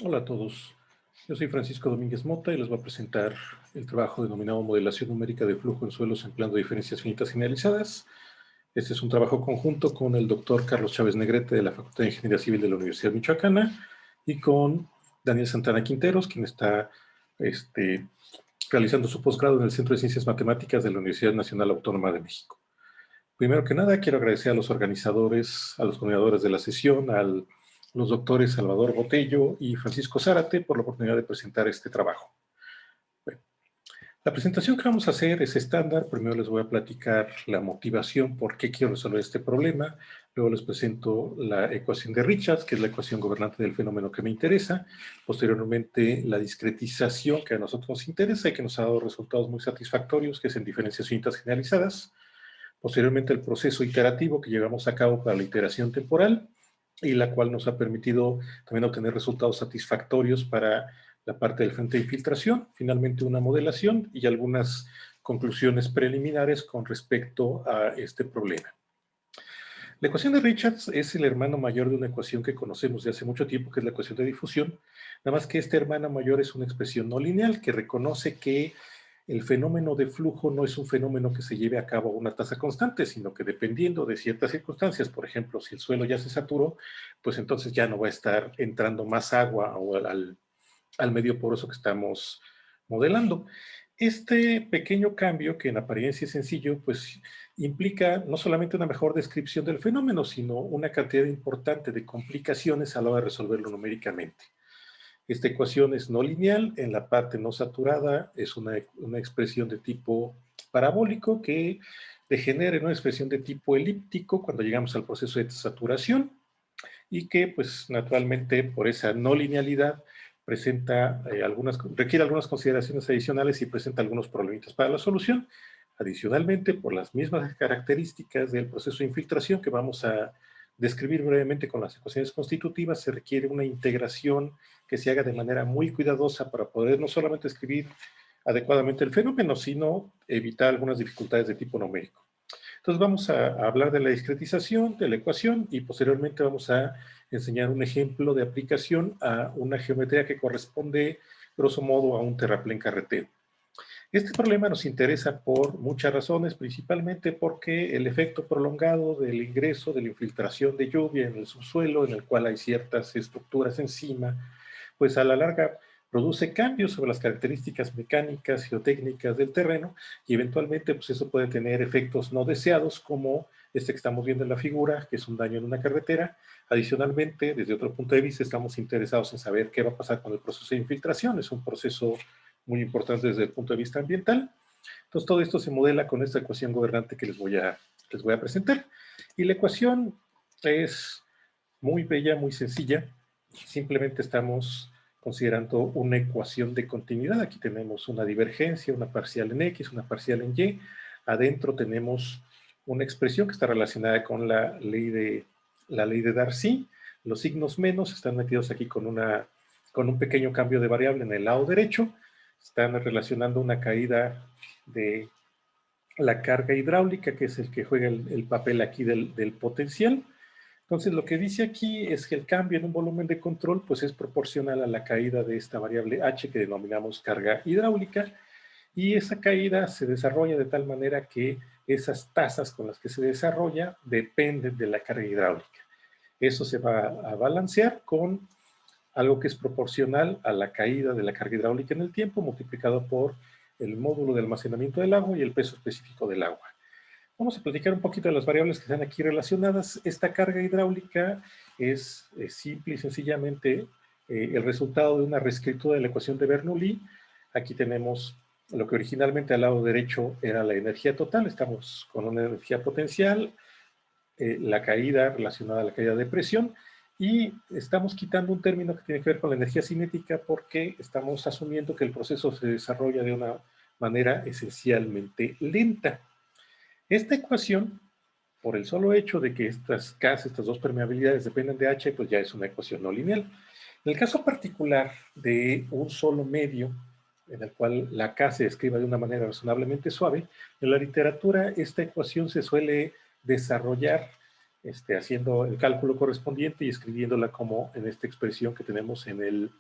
Hola a todos, yo soy Francisco Domínguez Mota y les voy a presentar el trabajo denominado Modelación numérica de flujo en suelos empleando diferencias finitas generalizadas. Este es un trabajo conjunto con el doctor Carlos Chávez Negrete de la Facultad de Ingeniería Civil de la Universidad Michoacana y con Daniel Santana Quinteros, quien está realizando su posgrado en el Centro de Ciencias Matemáticas de la Universidad Nacional Autónoma de México. Primero que nada, quiero agradecer a los organizadores, a los coordinadores de la sesión, a los doctores Salvador Botello y Francisco Zárate por la oportunidad de presentar este trabajo. Bueno, la presentación que vamos a hacer es estándar. Primero les voy a platicar la motivación, por qué quiero resolver este problema. Luego les presento la ecuación de Richards, que es la ecuación gobernante del fenómeno que me interesa. Posteriormente, la discretización que a nosotros nos interesa y que nos ha dado resultados muy satisfactorios, que es en diferencias finitas generalizadas. Posteriormente, el proceso iterativo que llevamos a cabo para la iteración temporal y la cual nos ha permitido también obtener resultados satisfactorios para la parte del frente de infiltración. Finalmente, una modelación y algunas conclusiones preliminares con respecto a este problema. La ecuación de Richards es el hermano mayor de una ecuación que conocemos de hace mucho tiempo, que es la ecuación de difusión, nada más que este hermano mayor es una expresión no lineal que reconoce que el fenómeno de flujo no es un fenómeno que se lleve a cabo a una tasa constante, sino que dependiendo de ciertas circunstancias, por ejemplo, si el suelo ya se saturó, pues entonces ya no va a estar entrando más agua al medio poroso que estamos modelando. Este pequeño cambio, que en apariencia es sencillo, pues implica no solamente una mejor descripción del fenómeno, sino una cantidad importante de complicaciones a la hora de resolverlo numéricamente. Esta ecuación es no lineal, en la parte no saturada es una expresión de tipo parabólico que degenera en una expresión de tipo elíptico cuando llegamos al proceso de saturación y que, pues, naturalmente, por esa no linealidad, requiere algunas consideraciones adicionales y presenta algunos problemitas para la solución. Adicionalmente, por las mismas características del proceso de infiltración que vamos a describir brevemente con las ecuaciones constitutivas, se requiere una integración que se haga de manera muy cuidadosa para poder no solamente escribir adecuadamente el fenómeno, sino evitar algunas dificultades de tipo numérico. Entonces vamos a hablar de la discretización, de la ecuación y posteriormente vamos a enseñar un ejemplo de aplicación a una geometría que corresponde, grosso modo, a un terraplén carretero. Este problema nos interesa por muchas razones, principalmente porque el efecto prolongado del ingreso, de la infiltración de lluvia en el subsuelo, en el cual hay ciertas estructuras encima, pues a la larga produce cambios sobre las características mecánicas, geotécnicas del terreno y eventualmente pues eso puede tener efectos no deseados como este que estamos viendo en la figura, que es un daño en una carretera. Adicionalmente, desde otro punto de vista, estamos interesados en saber qué va a pasar con el proceso de infiltración. Es un proceso muy importante desde el punto de vista ambiental. Entonces, todo esto se modela con esta ecuación gobernante que les voy a presentar. Y la ecuación es muy bella, muy sencilla. Simplemente estamos considerando una ecuación de continuidad. Aquí tenemos una divergencia, una parcial en X, una parcial en Y. Adentro tenemos una expresión que está relacionada con la ley de Darcy. Los signos menos están metidos aquí con un pequeño cambio de variable en el lado derecho. Están relacionando una caída de la carga hidráulica, que es el que juega el papel aquí del potencial. Entonces, lo que dice aquí es que el cambio en un volumen de control pues es proporcional a la caída de esta variable h que denominamos carga hidráulica, y esa caída se desarrolla de tal manera que esas tasas con las que se desarrolla dependen de la carga hidráulica. Eso se va a balancear con algo que es proporcional a la caída de la carga hidráulica en el tiempo multiplicado por el módulo de almacenamiento del agua y el peso específico del agua. Vamos a platicar un poquito de las variables que están aquí relacionadas. Esta carga hidráulica es simple y sencillamente el resultado de una reescritura de la ecuación de Bernoulli. Aquí tenemos lo que originalmente al lado derecho era la energía total. Estamos con una energía potencial, la caída relacionada a la caída de presión, y estamos quitando un término que tiene que ver con la energía cinética porque estamos asumiendo que el proceso se desarrolla de una manera esencialmente lenta. Esta ecuación, por el solo hecho de que estas dos permeabilidades dependen de H, pues ya es una ecuación no lineal. En el caso particular de un solo medio, en el cual la K se escriba de una manera razonablemente suave, en la literatura esta ecuación se suele desarrollar haciendo el cálculo correspondiente y escribiéndola como en esta expresión que tenemos en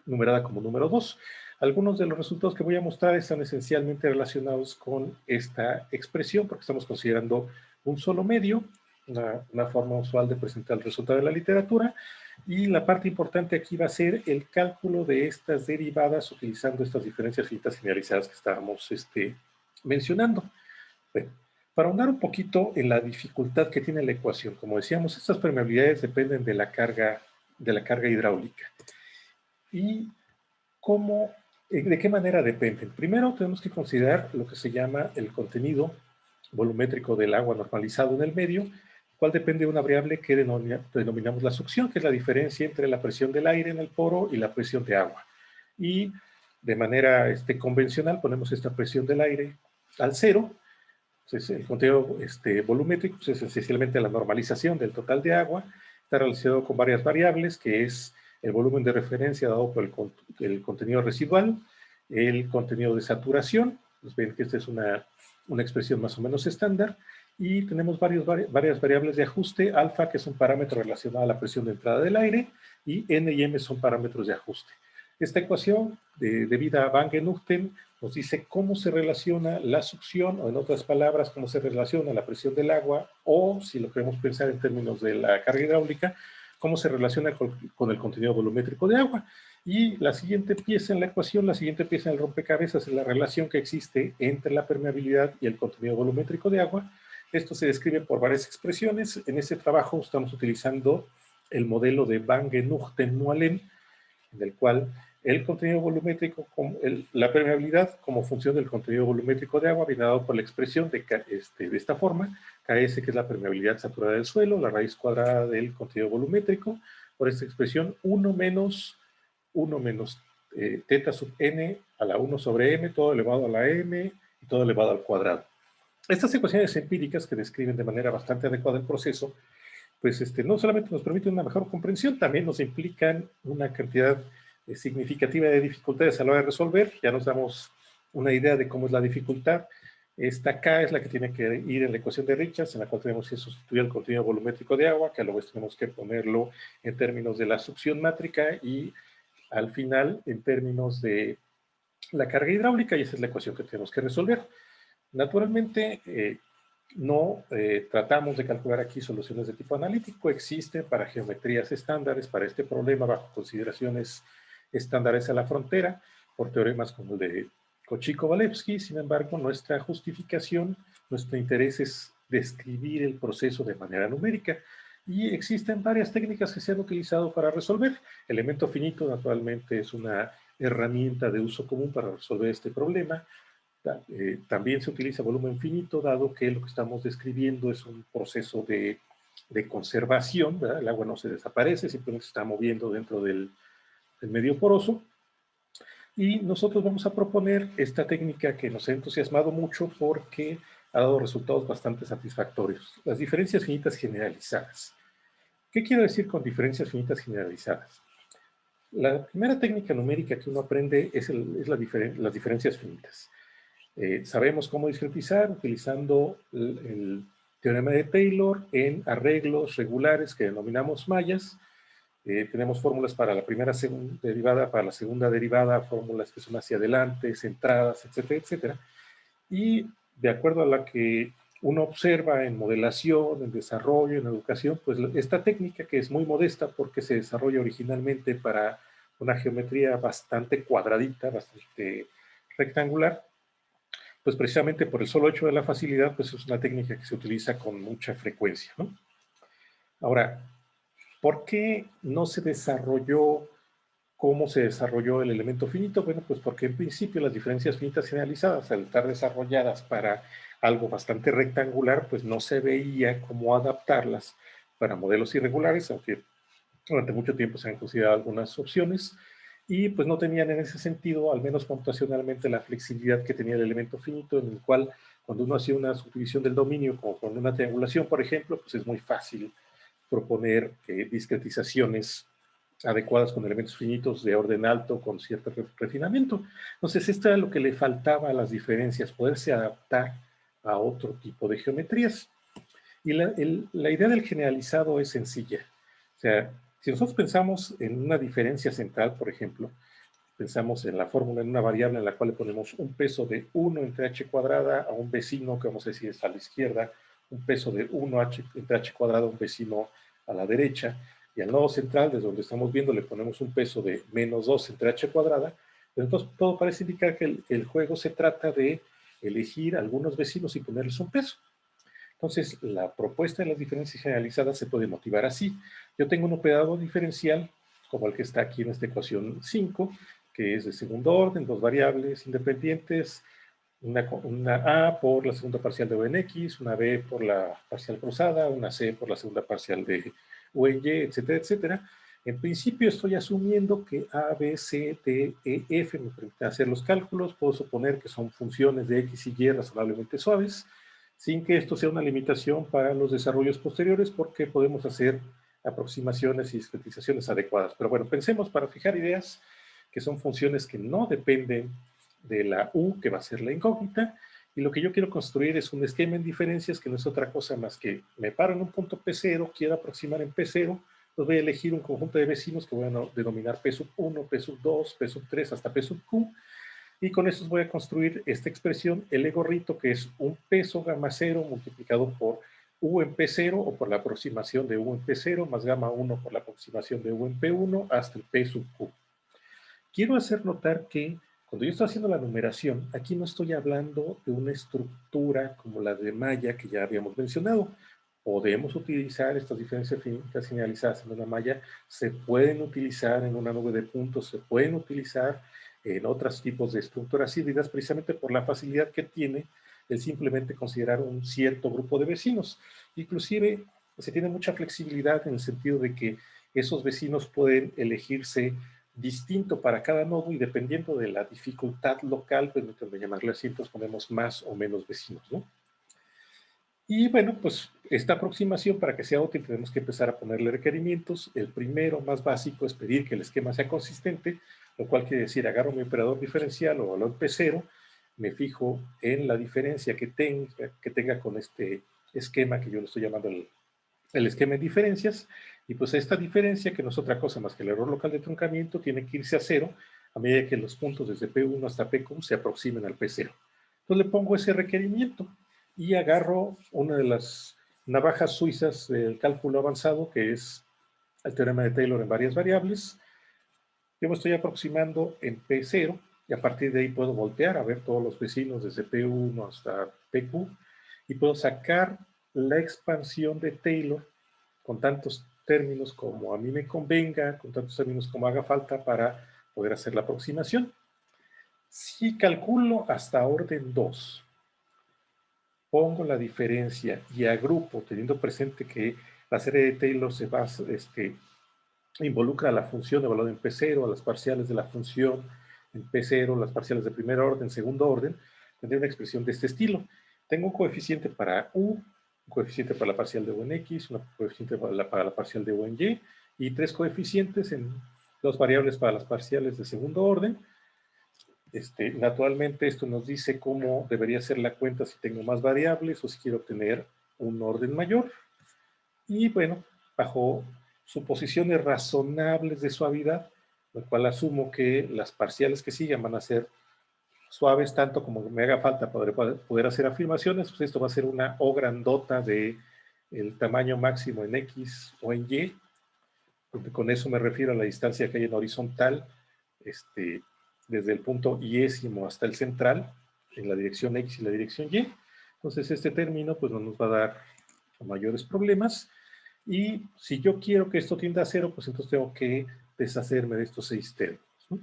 numerada como número 2. Algunos de los resultados que voy a mostrar están esencialmente relacionados con esta expresión, porque estamos considerando un solo medio, una forma usual de presentar el resultado de la literatura, y la parte importante aquí va a ser el cálculo de estas derivadas utilizando estas diferencias finitas generalizadas que estábamos mencionando. Bueno, para ahondar un poquito en la dificultad que tiene la ecuación, como decíamos, estas permeabilidades dependen de la carga hidráulica. ¿Y de qué manera dependen? Primero tenemos que considerar lo que se llama el contenido volumétrico del agua normalizado en el medio, cual depende de una variable que denominamos la succión, que es la diferencia entre la presión del aire en el poro y la presión de agua. Y de manera convencional ponemos esta presión del aire al cero. Entonces, el contenido volumétrico pues, es esencialmente la normalización del total de agua. Está relacionado con varias variables, que es el volumen de referencia dado por el contenido residual, el contenido de saturación. Pues ven que esta es una expresión más o menos estándar. Y tenemos varias variables de ajuste. Alfa, que es un parámetro relacionado a la presión de entrada del aire, y N y M son parámetros de ajuste. Esta ecuación, debida a Bang-Nuchten, nos dice cómo se relaciona la succión, o en otras palabras, cómo se relaciona la presión del agua, o si lo queremos pensar en términos de la carga hidráulica, cómo se relaciona con el contenido volumétrico de agua. Y la siguiente pieza en la ecuación, la siguiente pieza en el rompecabezas es la relación que existe entre la permeabilidad y el contenido volumétrico de agua. Esto se describe por varias expresiones. En este trabajo estamos utilizando el modelo de Bang-Nuchten-Moellen, en el cual el contenido volumétrico, la permeabilidad como función del contenido volumétrico de agua viene dado por la expresión de esta forma, KS, que es la permeabilidad saturada del suelo, la raíz cuadrada del contenido volumétrico, por esta expresión 1 menos teta sub n a la 1 sobre m, todo elevado a la m y todo elevado al cuadrado. Estas ecuaciones empíricas que describen de manera bastante adecuada el proceso, pues no solamente nos permiten una mejor comprensión, también nos implican una cantidad significativa de dificultades a la hora de resolver. Ya nos damos una idea de cómo es la dificultad. Esta K es la que tiene que ir en la ecuación de Richards, en la cual tenemos que sustituir el contenido volumétrico de agua, que a lo vez tenemos que ponerlo en términos de la succión mátrica y al final en términos de la carga hidráulica, y esa es la ecuación que tenemos que resolver. Naturalmente, no tratamos de calcular aquí soluciones de tipo analítico. Existen para geometrías estándares para este problema bajo consideraciones estándares a la frontera por teoremas como el de Cauchy-Kovalevsky. Sin embargo, nuestra justificación, nuestro interés es describir el proceso de manera numérica. Y existen varias técnicas que se han utilizado para resolver. Elemento finito, naturalmente, es una herramienta de uso común para resolver este problema. También se utiliza volumen finito, dado que lo que estamos describiendo es un proceso de conservación, ¿verdad? El agua no se desaparece, simplemente se está moviendo dentro del medio poroso. Y nosotros vamos a proponer esta técnica que nos ha entusiasmado mucho porque ha dado resultados bastante satisfactorios. Las diferencias finitas generalizadas. ¿Qué quiero decir con diferencias finitas generalizadas? La primera técnica numérica que uno aprende es las diferencias finitas. Sabemos cómo discretizar utilizando el teorema de Taylor en arreglos regulares que denominamos mallas. Tenemos fórmulas para la primera derivada, para la segunda derivada, fórmulas que son hacia adelante, centradas, etcétera, etcétera. Y de acuerdo a la que uno observa en modelación, en desarrollo, en educación, pues esta técnica, que es muy modesta porque se desarrolla originalmente para una geometría bastante cuadradita, bastante rectangular, pues precisamente por el solo hecho de la facilidad, pues es una técnica que se utiliza con mucha frecuencia, ¿no? Ahora, ¿por qué no se desarrolló cómo se desarrolló el elemento finito? Bueno, pues porque en principio las diferencias finitas generalizadas, al estar desarrolladas para algo bastante rectangular, pues no se veía cómo adaptarlas para modelos irregulares, aunque durante mucho tiempo se han considerado algunas opciones, y pues no tenían en ese sentido, al menos computacionalmente, la flexibilidad que tenía el elemento finito, en el cual cuando uno hacía una subdivisión del dominio, como con una triangulación, por ejemplo, pues es muy fácil proponer discretizaciones adecuadas con elementos finitos de orden alto, con cierto refinamiento. Entonces, esto era lo que le faltaba a las diferencias, poderse adaptar a otro tipo de geometrías. Y la idea del generalizado es sencilla. O sea, Si nosotros pensamos en una diferencia central, por ejemplo, pensamos en la fórmula, en una variable en la cual le ponemos un peso de 1 entre h cuadrada a un vecino, que vamos a decir es a la izquierda, un peso de 1 entre h cuadrada a un vecino a la derecha, y al nodo central, desde donde estamos viendo, le ponemos un peso de menos 2 entre h cuadrada, pero entonces todo parece indicar que el juego se trata de elegir algunos vecinos y ponerles un peso. Entonces, la propuesta de las diferencias generalizadas se puede motivar así. Yo tengo un operador diferencial, como el que está aquí en esta ecuación 5, que es de segundo orden, dos variables independientes, una A por la segunda parcial de U en X, una B por la parcial cruzada, una C por la segunda parcial de U en Y, etcétera, etcétera. En principio estoy asumiendo que A, B, C, D, E, F me permiten hacer los cálculos. Puedo suponer que son funciones de X y Y razonablemente suaves, sin que esto sea una limitación para los desarrollos posteriores, porque podemos hacer aproximaciones y discretizaciones adecuadas. Pero bueno, pensemos para fijar ideas que son funciones que no dependen de la U, que va a ser la incógnita, y lo que yo quiero construir es un esquema en diferencias que no es otra cosa más que me paro en un punto P0, quiero aproximar en P0, pues voy a elegir un conjunto de vecinos que voy a denominar P sub 1, P sub 2, P sub 3 hasta P sub Q, y con eso voy a construir esta expresión, el gorrito, que es un peso gamma 0 multiplicado por U en P0 o por la aproximación de U en P0 más gamma 1 por la aproximación de U en P1 hasta el P sub Q. Quiero hacer notar que cuando yo estoy haciendo la numeración, aquí no estoy hablando de una estructura como la de malla que ya habíamos mencionado. Podemos utilizar estas diferencias finitas señalizadas en una malla, se pueden utilizar en una nube de puntos, se pueden utilizar en otros tipos de estructuras híbridas, precisamente por la facilidad que tiene el simplemente considerar un cierto grupo de vecinos. Inclusive se tiene mucha flexibilidad en el sentido de que esos vecinos pueden elegirse distinto para cada nodo y dependiendo de la dificultad local, permítanme llamarle así, entonces ponemos más o menos vecinos, ¿no? Y bueno, pues esta aproximación, para que sea útil, tenemos que empezar a ponerle requerimientos. El primero, más básico, es pedir que el esquema sea consistente, lo cual quiere decir, agarro mi operador diferencial o valor P0, me fijo en la diferencia que tenga con este esquema que yo le estoy llamando el esquema de diferencias, y pues esta diferencia, que no es otra cosa más que el error local de truncamiento, tiene que irse a cero a medida que los puntos desde P1 hasta PQ se aproximen al P0. Entonces le pongo ese requerimiento y agarro una de las navajas suizas del cálculo avanzado, que es el teorema de Taylor en varias variables. Yo me estoy aproximando en P0 y a partir de ahí puedo voltear a ver todos los vecinos desde P1 hasta PQ y puedo sacar la expansión de Taylor con tantos términos como a mí me convenga, con tantos términos como haga falta para poder hacer la aproximación. Si calculo hasta orden 2, pongo la diferencia y agrupo, teniendo presente que la serie de Taylor se basa, involucra a la función evaluada en P0, a las parciales de la función en P0, las parciales de primer orden, segundo orden, tendré una expresión de este estilo. Tengo un coeficiente para U, un coeficiente para la parcial de U en X, un coeficiente para la parcial de U en Y, y tres coeficientes en dos variables para las parciales de segundo orden. Naturalmente esto nos dice cómo debería ser la cuenta si tengo más variables o si quiero tener un orden mayor. Y bueno, bajo suposiciones razonables de suavidad, lo cual asumo que las parciales que sigan van a ser suaves tanto como me haga falta para poder hacer afirmaciones, pues esto va a ser una O grandota de el tamaño máximo en X o en Y. Con eso me refiero a la distancia que hay en horizontal, desde el punto iésimo hasta el central, en la dirección X y la dirección Y. Entonces este término pues no nos va a dar mayores problemas. Y si yo quiero que esto tienda a cero, pues entonces tengo que deshacerme de estos 6 términos, ¿no?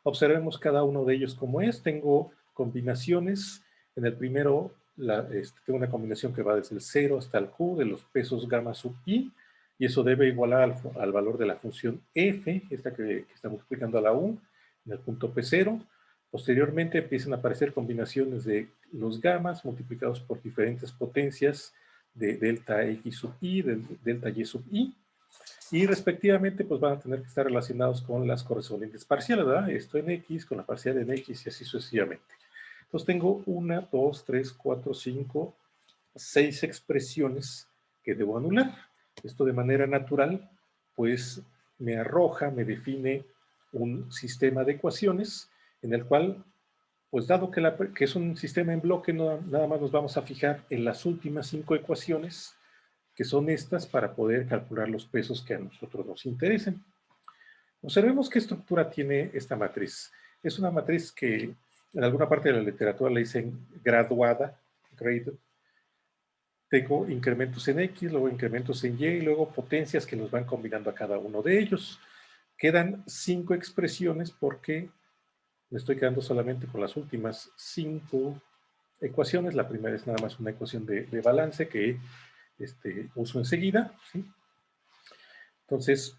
Observemos cada uno de ellos como es. Tengo combinaciones. En el primero, tengo una combinación que va desde el 0 hasta el Q de los pesos gamma sub i, y eso debe igualar al valor de la función f, esta que está multiplicando a la u, en el punto P0. Posteriormente empiezan a aparecer combinaciones de los gamas multiplicados por diferentes potencias de delta X sub i, de delta Y sub i, y respectivamente pues van a tener que estar relacionados con las correspondientes parciales, ¿verdad? Esto en X, con la parcial en X y así sucesivamente. Entonces tengo 1, 2, 3, 4, 5, 6 expresiones que debo anular. Esto de manera natural pues me arroja, me define un sistema de ecuaciones en el cual, pues dado que es un sistema en bloque, nada más nos vamos a fijar en las últimas 5 ecuaciones, que son estas para poder calcular los pesos que a nosotros nos interesen. Observemos qué estructura tiene esta matriz. Es una matriz que en alguna parte de la literatura le dicen graduada, graded. Tengo incrementos en X, luego incrementos en Y, y luego potencias que los van combinando a cada uno de ellos. Quedan 5 expresiones porque me estoy quedando solamente con las últimas 5 ecuaciones. La primera es nada más una ecuación de balance que uso enseguida, ¿sí? Entonces,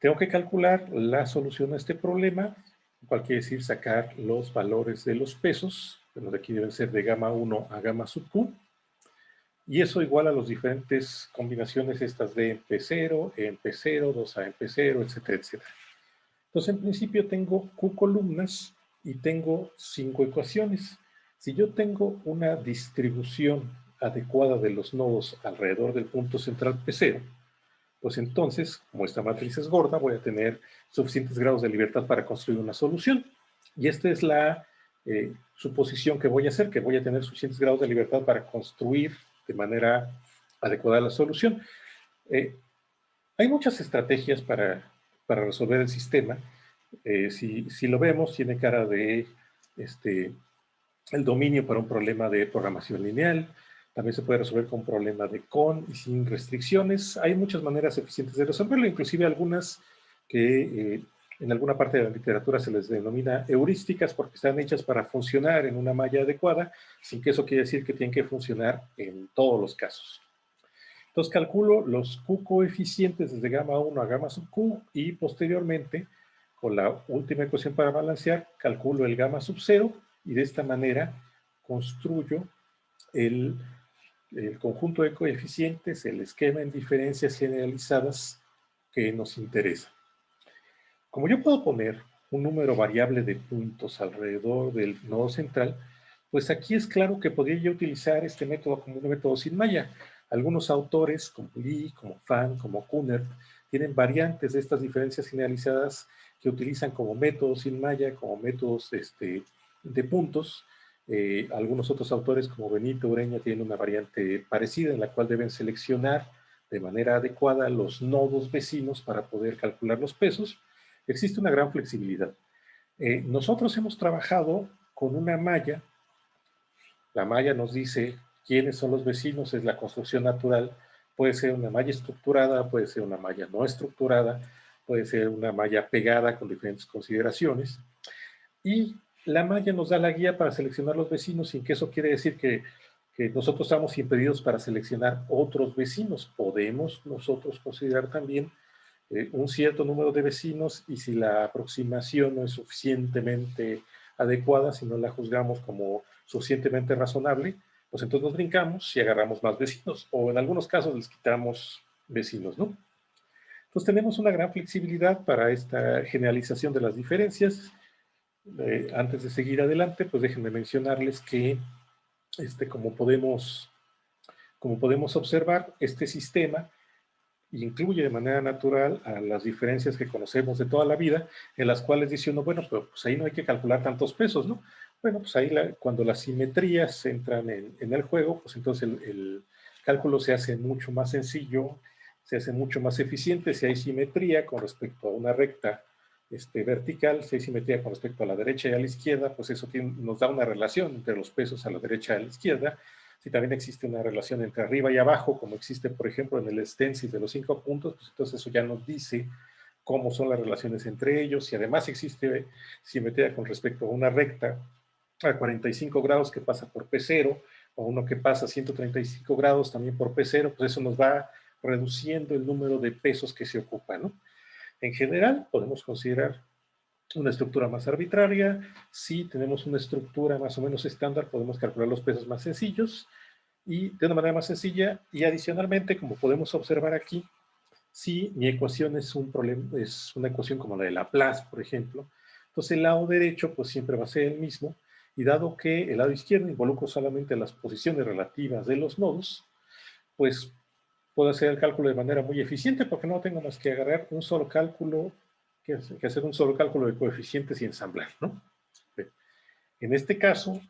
tengo que calcular la solución a este problema, cual quiere decir sacar los valores de los pesos, bueno, de aquí deben ser de gamma 1 a gamma sub q, y eso igual a las diferentes combinaciones estas de en P0, en P0, 2A en P0, etcétera, etcétera. Entonces, en principio tengo Q columnas y tengo 5 ecuaciones. Si yo tengo una distribución adecuada de los nodos alrededor del punto central P0, pues entonces, como esta matriz es gorda, voy a tener suficientes grados de libertad para construir una solución. Y esta es la suposición que voy a hacer, que voy a tener suficientes grados de libertad para construir de manera adecuada la solución. Hay muchas estrategias para resolver el sistema. Si lo vemos, tiene cara de el dominio para un problema de programación lineal. También se puede resolver con un problema de con y sin restricciones. Hay muchas maneras eficientes de resolverlo, inclusive algunas que en alguna parte de la literatura se les denomina heurísticas porque están hechas para funcionar en una malla adecuada, sin que eso quiera decir que tienen que funcionar en todos los casos. Entonces calculo los Q coeficientes desde gamma 1 a gamma sub Q y posteriormente, con la última ecuación para balancear, calculo el gamma sub 0 y de esta manera construyo el conjunto de coeficientes, el esquema en diferencias generalizadas que nos interesa. Como yo puedo poner un número variable de puntos alrededor del nodo central, pues aquí es claro que podría yo utilizar este método como un método sin malla. Algunos autores, como Lee, como Fan, como Kunert, tienen variantes de estas diferencias generalizadas que utilizan como métodos sin malla, como métodos de puntos. Algunos otros autores, como Benito Ureña, tienen una variante parecida en la cual deben seleccionar de manera adecuada los nodos vecinos para poder calcular los pesos. Existe una gran flexibilidad. Nosotros hemos trabajado con una malla. La malla nos dice quiénes son los vecinos, es la construcción natural. Puede ser una malla estructurada, puede ser una malla no estructurada, puede ser una malla pegada con diferentes consideraciones. Y la malla nos da la guía para seleccionar los vecinos, sin que eso quiere decir que nosotros estamos impedidos para seleccionar otros vecinos. Podemos nosotros considerar también un cierto número de vecinos y si la aproximación no es suficientemente adecuada, si no la juzgamos como suficientemente razonable, pues entonces nos brincamos y agarramos más vecinos o en algunos casos les quitamos vecinos, ¿no? Entonces tenemos una gran flexibilidad para esta generalización de las diferencias. Antes de seguir adelante, pues déjenme mencionarles que como podemos observar, este sistema incluye de manera natural a las diferencias que conocemos de toda la vida, en las cuales dice uno, bueno, pero pues ahí no hay que calcular tantos pesos, ¿no? Bueno, pues ahí cuando las simetrías entran en el juego, pues entonces el cálculo se hace mucho más sencillo, se hace mucho más eficiente. Si hay simetría con respecto a una recta vertical, si hay simetría con respecto a la derecha y a la izquierda, pues eso nos da una relación entre los pesos a la derecha y a la izquierda. Si también existe una relación entre arriba y abajo, como existe, por ejemplo, en el stencil de los 5 puntos, pues entonces eso ya nos dice cómo son las relaciones entre ellos. Y además existe simetría con respecto a una recta a 45 grados que pasa por P0, o uno que pasa a 135 grados también por P0, pues eso nos va reduciendo el número de pesos que se ocupan, ¿no? En general, podemos considerar una estructura más arbitraria. Si tenemos una estructura más o menos estándar, podemos calcular los pesos más sencillos y de una manera más sencilla. Y adicionalmente, como podemos observar aquí, si mi ecuación es una ecuación como la de Laplace, por ejemplo, entonces el lado derecho pues siempre va a ser el mismo. Y dado que el lado izquierdo involucra solamente las posiciones relativas de los nodos, pues puedo hacer el cálculo de manera muy eficiente porque no tengo más que agarrar un solo cálculo, que hacer un solo cálculo de coeficientes y ensamblar, ¿no? En este caso,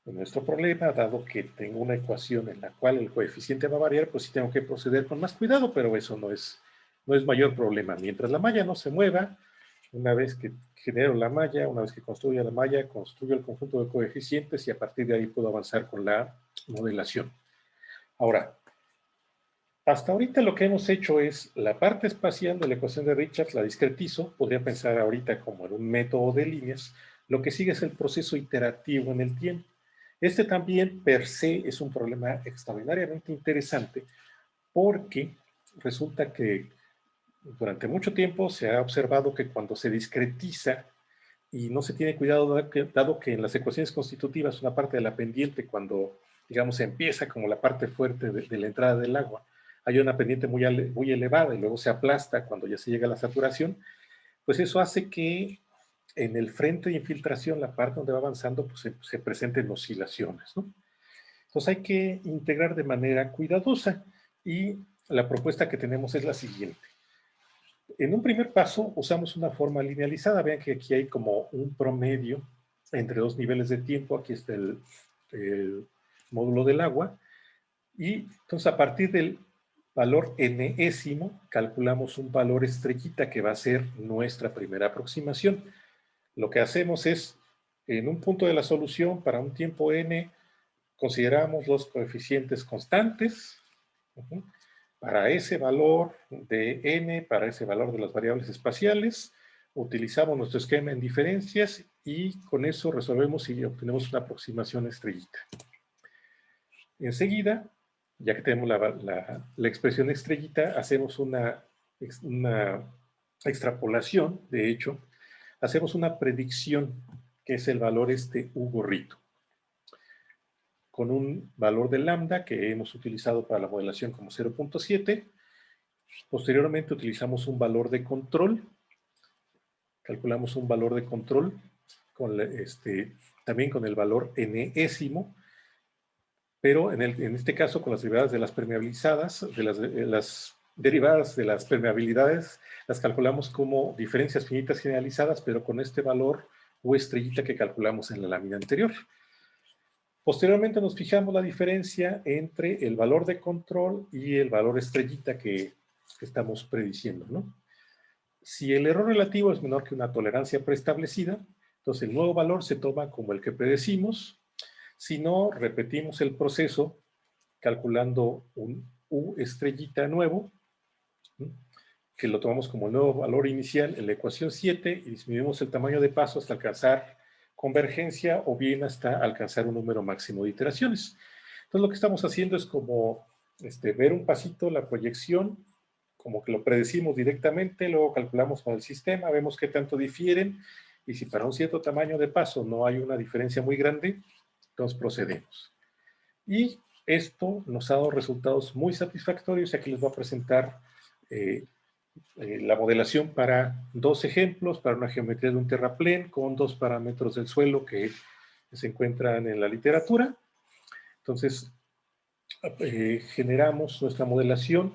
en nuestro problema, dado que tengo una ecuación en la cual el coeficiente va a variar, pues sí tengo que proceder con más cuidado, pero eso no es mayor problema. Mientras la malla no se mueva, una vez que genero la malla, una vez que construya la malla, construyo el conjunto de coeficientes y a partir de ahí puedo avanzar con la modelación. Ahora, hasta ahorita lo que hemos hecho es la parte espacial de la ecuación de Richards, la discretizo, podría pensar ahorita como en un método de líneas. Lo que sigue es el proceso iterativo en el tiempo. Este también per se es un problema extraordinariamente interesante porque resulta que durante mucho tiempo se ha observado que cuando se discretiza y no se tiene cuidado, dado que en las ecuaciones constitutivas una parte de la pendiente, cuando digamos empieza como la parte fuerte de la entrada del agua, hay una pendiente muy elevada y luego se aplasta cuando ya se llega a la saturación, pues eso hace que en el frente de infiltración, la parte donde va avanzando, pues se presenten oscilaciones, ¿no? Entonces hay que integrar de manera cuidadosa y la propuesta que tenemos es la siguiente. En un primer paso usamos una forma linealizada. Vean que aquí hay como un promedio entre dos niveles de tiempo. Aquí está el módulo del agua. Y entonces a partir del valor enésimo calculamos un valor estrellita que va a ser nuestra primera aproximación. Lo que hacemos es, en un punto de la solución para un tiempo n, consideramos los coeficientes constantes. Para ese valor de n, para ese valor de las variables espaciales, utilizamos nuestro esquema en diferencias y con eso resolvemos y obtenemos una aproximación estrellita. Enseguida, ya que tenemos la expresión estrellita, hacemos una extrapolación, de hecho, hacemos una predicción, que es el valor U gorrito, con un valor de lambda que hemos utilizado para la modelación como 0.7. Posteriormente utilizamos un valor de control, calculamos un valor de control con también con el valor enésimo, pero en este caso con las derivadas de las permeabilizadas, las derivadas de las permeabilidades, las calculamos como diferencias finitas generalizadas, pero con este valor U estrellita que calculamos en la lámina anterior. Posteriormente nos fijamos la diferencia entre el valor de control y el valor estrellita que estamos prediciendo, ¿no? Si el error relativo es menor que una tolerancia preestablecida, entonces el nuevo valor se toma como el que predecimos. Si no, repetimos el proceso calculando un U estrellita nuevo, que lo tomamos como el nuevo valor inicial en la ecuación 7 y disminuimos el tamaño de paso hasta alcanzar convergencia o bien hasta alcanzar un número máximo de iteraciones. Entonces lo que estamos haciendo es como ver un pasito la proyección, como que lo predecimos directamente, luego calculamos con el sistema, vemos qué tanto difieren y si para un cierto tamaño de paso no hay una diferencia muy grande, entonces procedemos. Y esto nos ha dado resultados muy satisfactorios y aquí les voy a presentar la modelación para dos ejemplos, para una geometría de un terraplén con dos parámetros del suelo que se encuentran en la literatura. Entonces, generamos nuestra modelación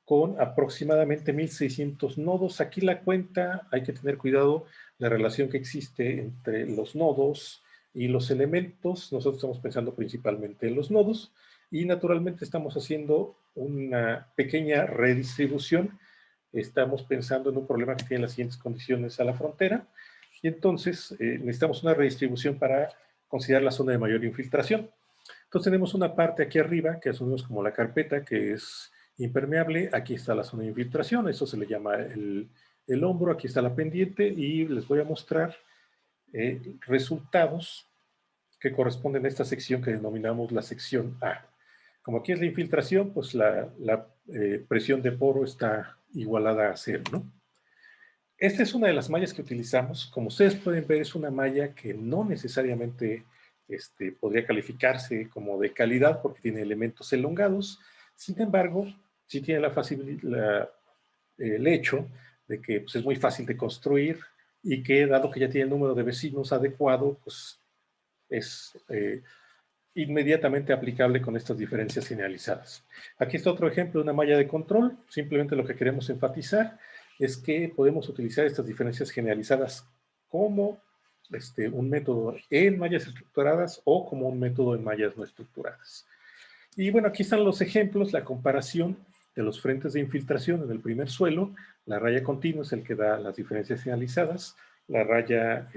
con aproximadamente 1600 nodos. Aquí la cuenta, hay que tener cuidado, la relación que existe entre los nodos y los elementos. Nosotros estamos pensando principalmente en los nodos y naturalmente estamos haciendo una pequeña redistribución. Estamos pensando en un problema que tiene las siguientes condiciones a la frontera y entonces necesitamos una redistribución para considerar la zona de mayor infiltración. Entonces tenemos una parte aquí arriba que asumimos como la carpeta que es impermeable. Aquí está la zona de infiltración, eso se le llama el hombro, aquí está la pendiente y les voy a mostrar resultados que corresponden a esta sección que denominamos la sección A. Como aquí es la infiltración, pues la presión de poro está igualada a 0, ¿no? Esta es una de las mallas que utilizamos. Como ustedes pueden ver, es una malla que no necesariamente podría calificarse como de calidad porque tiene elementos elongados. Sin embargo, sí tiene el hecho de que pues, es muy fácil de construir y que, dado que ya tiene el número de vecinos adecuado, pues es inmediatamente aplicable con estas diferencias señalizadas. Aquí está otro ejemplo de una malla de control. Simplemente lo que queremos enfatizar es que podemos utilizar estas diferencias generalizadas como un método en mallas estructuradas o como un método en mallas no estructuradas. Y bueno, aquí están los ejemplos, la comparación de los frentes de infiltración en el primer suelo. La raya continua es el que da las diferencias señalizadas. La raya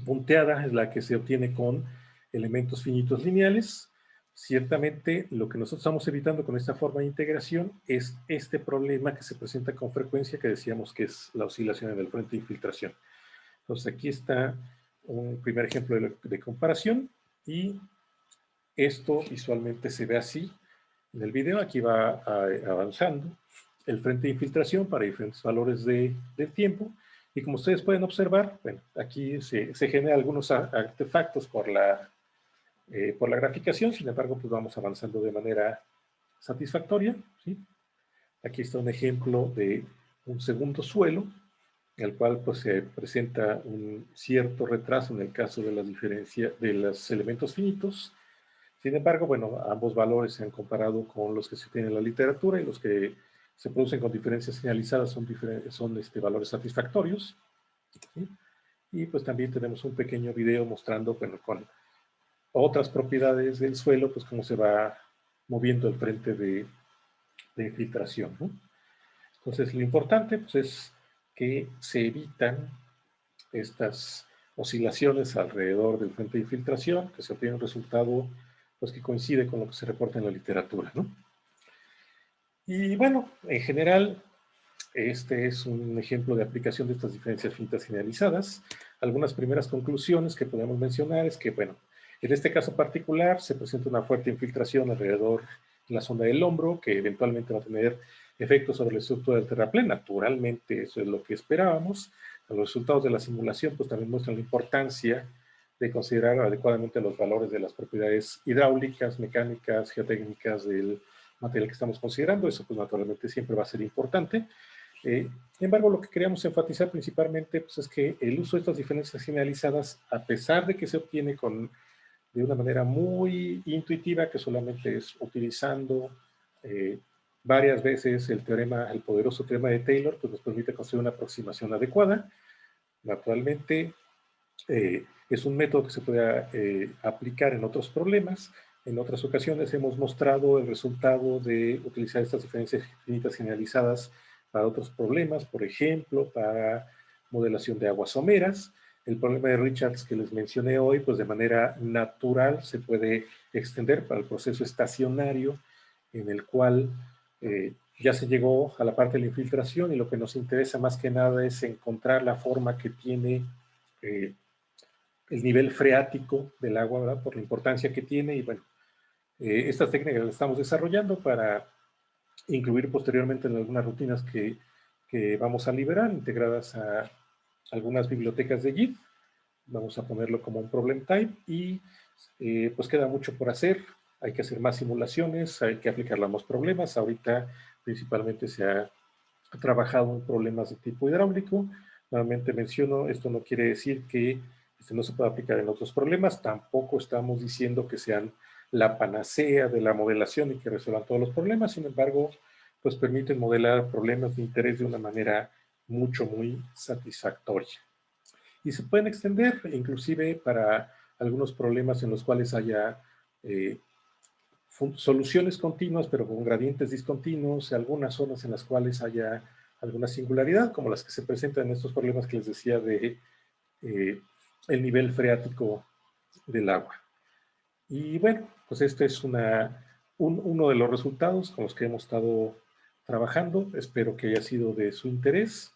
punteada es la que se obtiene con elementos finitos lineales. Ciertamente, lo que nosotros estamos evitando con esta forma de integración es este problema que se presenta con frecuencia, que decíamos que es la oscilación en el frente de infiltración. Entonces, aquí está un primer ejemplo de comparación y esto visualmente se ve así en el video. Aquí va avanzando el frente de infiltración para diferentes valores del tiempo. Y como ustedes pueden observar, bueno, aquí se generan algunos artefactos por la graficación. Sin embargo, pues vamos avanzando de manera satisfactoria, ¿sí? Aquí está un ejemplo de un segundo suelo, en el cual pues, se presenta un cierto retraso en el caso de las diferencias de los elementos finitos. Sin embargo, bueno, ambos valores se han comparado con los que se tienen en la literatura y los que se producen con diferencias señalizadas son valores satisfactorios, ¿sí? Y pues también tenemos un pequeño video mostrando, bueno, con otras propiedades del suelo, pues cómo se va moviendo el frente de infiltración, ¿no? Entonces, lo importante pues, es que se evitan estas oscilaciones alrededor del frente de infiltración, que se obtiene un resultado pues, que coincide con lo que se reporta en la literatura, ¿no? Y bueno, en general, este es un ejemplo de aplicación de estas diferencias finitas generalizadas. Algunas primeras conclusiones que podemos mencionar es que, bueno, en este caso particular se presenta una fuerte infiltración alrededor de la zona del hombro, que eventualmente va a tener efectos sobre la estructura del terraplén. Naturalmente, eso es lo que esperábamos. Los resultados de la simulación pues, también muestran la importancia de considerar adecuadamente los valores de las propiedades hidráulicas, mecánicas, geotécnicas del material que estamos considerando. Eso pues naturalmente siempre va a ser importante. Sin embargo, lo que queríamos enfatizar principalmente pues, es que el uso de estas diferencias generalizadas, a pesar de que se obtiene de una manera muy intuitiva, que solamente es utilizando varias veces el poderoso teorema de Taylor, pues nos permite construir una aproximación adecuada. Naturalmente, es un método que se puede aplicar en otros problemas. En otras ocasiones hemos mostrado el resultado de utilizar estas diferencias finitas generalizadas para otros problemas, por ejemplo, para modelación de aguas someras. El problema de Richards que les mencioné hoy, pues de manera natural se puede extender para el proceso estacionario, en el cual ya se llegó a la parte de la infiltración y lo que nos interesa más que nada es encontrar la forma que tiene el nivel freático del agua, ¿verdad? Por la importancia que tiene y bueno, estas técnicas las estamos desarrollando para incluir posteriormente en algunas rutinas que vamos a liberar, integradas a algunas bibliotecas de Git. Vamos a ponerlo como un problem type y pues queda mucho por hacer. Hay que hacer más simulaciones, hay que aplicarle a más problemas. Ahorita principalmente se ha trabajado en problemas de tipo hidráulico. Nuevamente menciono, esto no quiere decir que no se pueda aplicar en otros problemas. Tampoco estamos diciendo que sean la panacea de la modelación y que resuelvan todos los problemas. Sin embargo, pues permiten modelar problemas de interés de una manera muy satisfactoria. Y se pueden extender inclusive para algunos problemas en los cuales haya soluciones continuas, pero con gradientes discontinuos, algunas zonas en las cuales haya alguna singularidad, como las que se presentan en estos problemas que les decía de el nivel freático del agua. Y bueno, pues este es uno de los resultados con los que hemos estado trabajando. Espero que haya sido de su interés.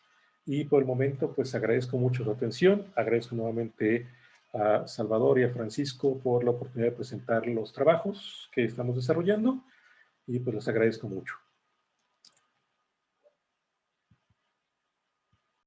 Y por el momento, pues agradezco mucho su atención. Agradezco nuevamente a Salvador y a Francisco por la oportunidad de presentar los trabajos que estamos desarrollando. Y pues les agradezco mucho.